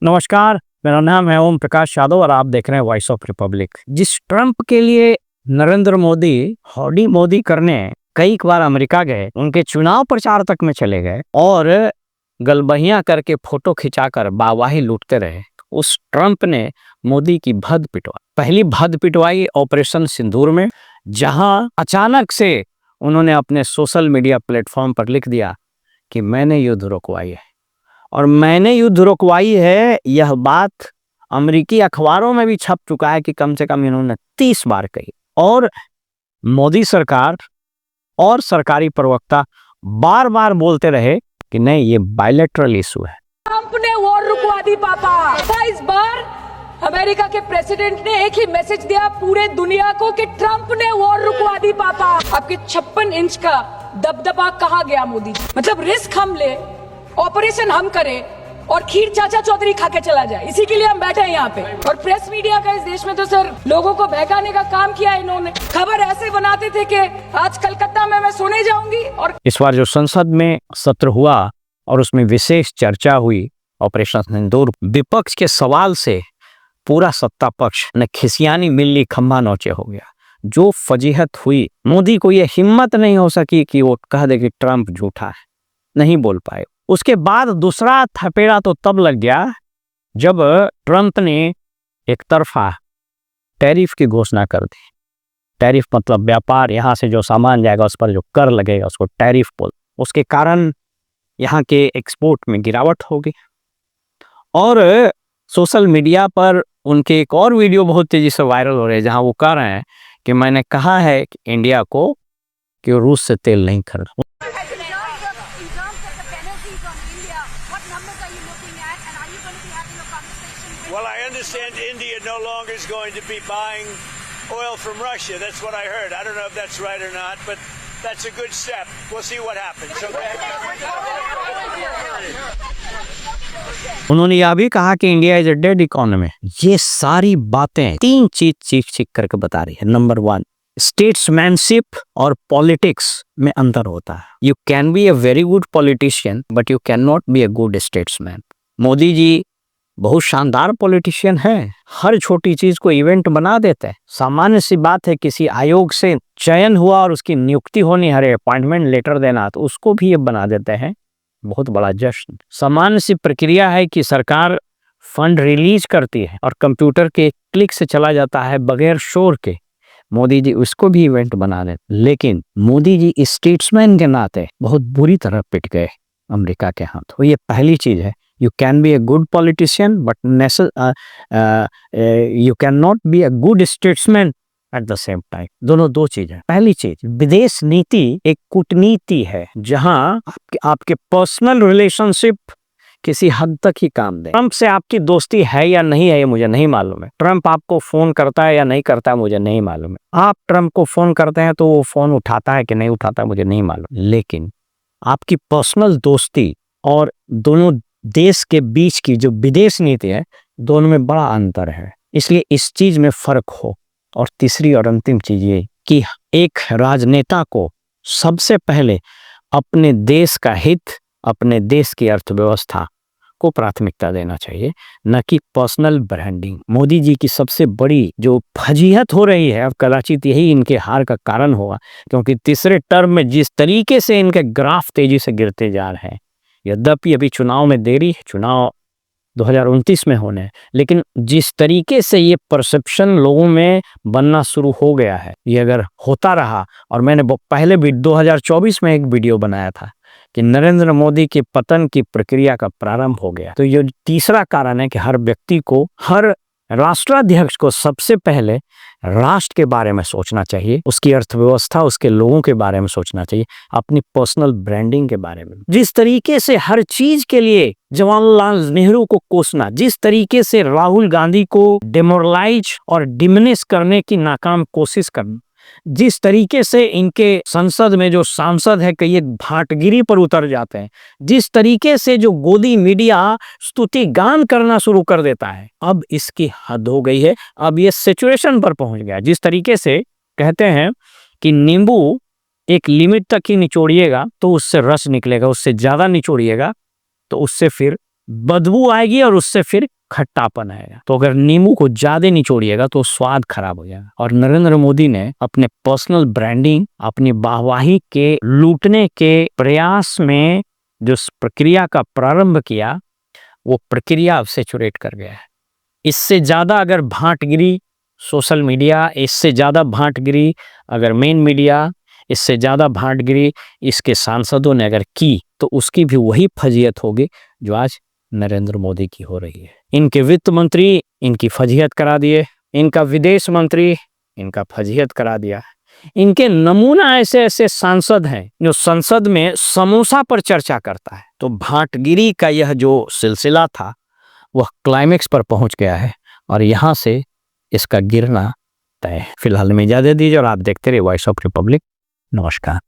नमस्कार, मेरा नाम है ओम प्रकाश यादव और आप देख रहे हैं वॉइस ऑफ रिपब्लिक। जिस ट्रंप के लिए नरेंद्र मोदी हौडी मोदी करने कई बार अमेरिका गए, उनके चुनाव प्रचार तक में चले गए और गलबहियां करके फोटो खिंचाकर वाहवाही लूटते रहे, उस ट्रंप ने मोदी की भद पिटवाई। पहली भद पिटवाई ऑपरेशन सिंदूर में, जहां अचानक से उन्होंने अपने सोशल मीडिया प्लेटफॉर्म पर लिख दिया कि मैंने युद्ध रुकवाई है। और मैंने युद्ध रुकवाई है, यह बात अमेरिकी अखबारों में भी छप चुका है कि कम से कम इन्होंने 30 बार कही। और मोदी सरकार और सरकारी प्रवक्ता बार बार बोलते रहे कि नहीं, ये बायलैटरल इशू है। ट्रंप ने वॉर रुकवा दी पापा। इस बार अमेरिका के प्रेसिडेंट ने एक ही मैसेज दिया पूरे दुनिया को कि ट्रंप ने वॉर रुकवा दी पापा। आपके 56 इंच का दबदबा कहाँ गया मोदी? मतलब रिस्क हम ले, ऑपरेशन हम करें और खीर चाचा चौधरी खा के चला जाए, इसी के लिए हम बैठे हैं यहाँ पे। और प्रेस मीडिया का इस देश में तो सर लोगों को बहकाने का काम किया इन्होंने। खबर ऐसे बनाते थे कि आज कलकत्ता में मैं सोने जाऊंगी। और इस बार जो संसद में सत्र हुआ और उसमें विशेष चर्चा हुई ऑपरेशन सिंदूर, विपक्ष के सवाल से पूरा सत्ता पक्ष ने खिसियानी मिल्ली खंभा नौचे हो गया। जो फजीहत हुई, मोदी को यह हिम्मत नहीं हो सकी कि वो कह दे कि ट्रंप झूठा है, नहीं बोल पाए। उसके बाद दूसरा थपेड़ा तो तब लग गया जब ट्रंप ने एक तरफा टैरिफ की घोषणा कर दी। टैरिफ मतलब व्यापार, यहाँ से जो सामान जाएगा उस पर जो कर लगेगा उसको टैरिफ बोल। उसके कारण यहाँ के एक्सपोर्ट में गिरावट होगी। और सोशल मीडिया पर उनके एक और वीडियो बहुत तेजी से वायरल हो रहे हैं, जहाँ वो कह रहे हैं कि मैंने कहा है कि इंडिया को कि रूस से तेल नहीं खरीदना। Well, I understand India no longer is going to be buying oil from Russia. That's what I heard. I don't know if that's right or not, but that's a good step. We'll see what happens. उन्होंने यह भी कहा कि India is a dead economy. ये सारी बातें तीन चीज चीख करके बता रही है। नंबर 1, स्टेट्समैनशिप और पॉलिटिक्स में अंतर होता है। You can be a very good politician but you can not be a good statesman. Modi ji बहुत शानदार पॉलिटिशियन है, हर छोटी चीज को इवेंट बना देते हैं। सामान्य सी बात है, किसी आयोग से चयन हुआ और उसकी नियुक्ति होनी, हर अपॉइंटमेंट लेटर देना, तो उसको भी ये बना देते हैं बहुत बड़ा जश्न। सामान्य सी प्रक्रिया है कि सरकार फंड रिलीज करती है और कंप्यूटर के क्लिक से चला जाता है बगैर शोर के। मोदी जी उसको भी इवेंट बना देते। लेकिन मोदी जी स्टेट्समैन के नाते बहुत बुरी तरह पिट गए अमेरिका के हाथ। तो ये पहली चीज है, you can be a good politician but you cannot be a good statesman at the same time। दोनों दो चीज है। पहली चीज, विदेश नीति एक कूटनीति है जहां आपके पर्सनल रिलेशनशिप किसी हद तक ही काम दे। ट्रंप से आपकी दोस्ती है या नहीं है ये मुझे नहीं मालूम है। ट्रंप आपको फोन करता है या नहीं करता है मुझे नहीं मालूम है। आप ट्रंप को फोन करते हैं तो वो फोन उठाता है कि नहीं उठाता है मुझे नहीं मालूम। लेकिन आपकी पर्सनल दोस्ती और दोनों देश के बीच की जो विदेश नीति है, दोनों में बड़ा अंतर है। इसलिए इस चीज में फर्क हो। और तीसरी और अंतिम चीज ये कि एक राजनेता को सबसे पहले अपने देश का हित, अपने देश की अर्थव्यवस्था को प्राथमिकता देना चाहिए, न कि पर्सनल ब्रांडिंग। मोदी जी की सबसे बड़ी जो फजीहत हो रही है, अब कदाचित यही इनके हार का कारण होगा, क्योंकि तीसरे टर्म में जिस तरीके से इनके ग्राफ तेजी से गिरते जा रहे हैं, यद्यपि अभी चुनाव में देरी है, चुनाव 2029 में होने हैं, लेकिन जिस तरीके से ये परसेप्शन लोगों में बनना शुरू हो गया है, ये अगर होता रहा, और मैंने पहले भी 2024 में एक वीडियो बनाया था कि नरेंद्र मोदी के पतन की प्रक्रिया का प्रारंभ हो गया। तो ये तीसरा कारण है कि हर व्यक्ति को, हर राष्ट्राध्यक्ष को सबसे पहले राष्ट्र के बारे में सोचना चाहिए, उसकी अर्थव्यवस्था, उसके लोगों के बारे में सोचना चाहिए, अपनी पर्सनल ब्रांडिंग के बारे में। जिस तरीके से हर चीज के लिए जवाहरलाल नेहरू को कोसना, जिस तरीके से राहुल गांधी को डिमोरलाइज और डिमिनिश करने की नाकाम कोशिश करना, जिस तरीके से इनके संसद में जो सांसद है कई एक भाटगिरी पर उतर जाते हैं, जिस तरीके से जो गोदी मीडिया स्तुति गान करना शुरू कर देता है, अब इसकी हद हो गई है। अब ये सिचुएशन पर पहुंच गया। जिस तरीके से कहते हैं कि नींबू एक लिमिट तक ही निचोड़िएगा तो उससे रस निकलेगा, उससे ज्यादा निचोड़िएगा तो उससे फिर बदबू आएगी और उससे फिर खट्टापन आएगा। तो अगर नींबू को ज्यादा निचोड़िएगा तो स्वाद खराब हो जाएगा। और नरेंद्र मोदी ने अपने पर्सनल ब्रांडिंग, अपनी वाहवाही के लूटने के प्रयास में जो प्रक्रिया का प्रारंभ किया, वो प्रक्रिया अब सैचुरेट कर गया है। इससे ज्यादा अगर भांटगिरी सोशल मीडिया, इससे ज्यादा भांटगिरी अगर मेन मीडिया, इससे ज्यादा भांटगिरी इसके सांसदों ने अगर की तो उसकी भी वही फजीयत होगी जो आज नरेंद्र मोदी की हो रही है। इनके वित्त मंत्री इनकी फजीयत करा दिए, इनका विदेश मंत्री इनका फजीयत करा दिया। इनके नमूना ऐसे ऐसे सांसद हैं जो संसद में समोसा पर चर्चा करता है। तो भांटगिरी का यह जो सिलसिला था वह क्लाइमेक्स पर पहुंच गया है और यहां से इसका गिरना तय है। फिलहाल में इजाजत दीजिए और आप देखते रहिए वॉइस ऑफ रिपब्लिक। नमस्कार।